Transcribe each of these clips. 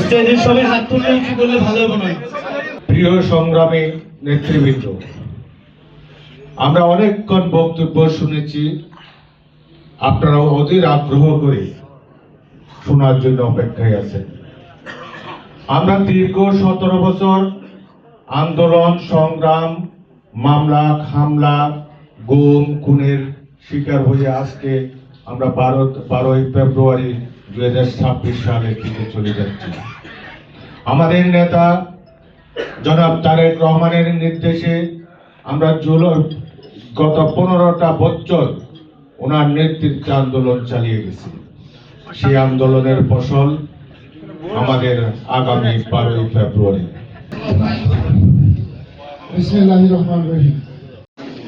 স্টেজের সবাই হাত তুলে উঁচু করলে ভালো হবে না। প্রিয় সংগ্রামী নেতৃবৃন্দ, আমরা অনেকক্ষণ বক্তব্য শুনেছি, আপনারা অধীর আগ্রহ করে শোনার জন্য অপেক্ষায় আছেন। আমরা দীর্ঘ 17 বছর আন্দোলন সংগ্রাম, মামলা হামলা, গুম খুনের শিকার হয়ে আজকে আমরা 12ই ফেব্রুয়ারি 2026 সালের দিকে চলে যাচ্ছি। আমাদের নেতা জনাব তারেক রহমানের নির্দেশে আমরা গত 15টা বছর ওনার নেতৃত্বে আন্দোলন চালিয়ে গেছি। সেই আন্দোলনের ফসল আমাদের আগামী 12ই ফেব্রুয়ারি।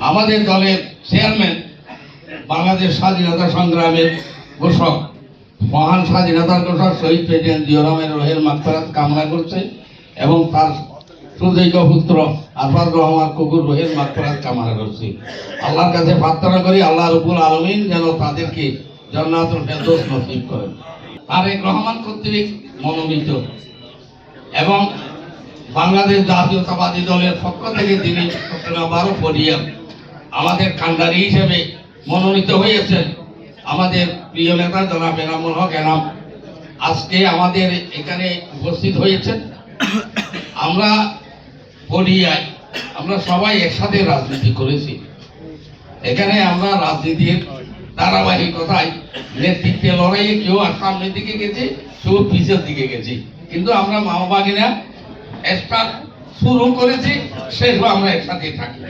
আমাদের দলের চেয়ারম্যান বাংলাদেশ স্বাধীনতা সংগ্রামের ঘোষক, মহান স্বাধীনতার ঘোষক শহীদ প্রেসিডেন্ট জিয়া রহমানের মাগফিরাত কামনা করছে এবং তার সুযোগ্য পুত্র আরফাত রহমান কুকুর রোহের মাগফিরাত কামনা করছি। আল্লাহর কাছে প্রার্থনা করি আল্লাহ রাব্বুল আলামিন যেন তাদেরকে জান্নাতুল ফেরদৌস নসিব করেন। তারেক রহমান কর্তৃক মনোনীত এবং বাংলাদেশ জাতীয়তাবাদী দলের পক্ষ থেকে তিনি আবারও পড়িয়া আমাদের কান্ডারি হিসেবে মনোনীত হয়েছেন আমাদের প্রিয় নেতা জনাব এনামুল হক এনাম আজকে আমাদের এখানে উপস্থিত হয়েছেন। আমরা পড়িয়ায় আমরা সবাই একসাথে রাজনীতি করেছি। এখানে আমরা রাজনীতির ধারাবাহিকতায় নেতৃত্বে লড়াইয়ে কেউ সামনের দিকে গেছে, কেউ পিছের দিকে গেছি, কিন্তু আমরা মা বাবা কিনা স্টার্ট শুরু করেছি, শেষও আমরা একসাথে থাকি।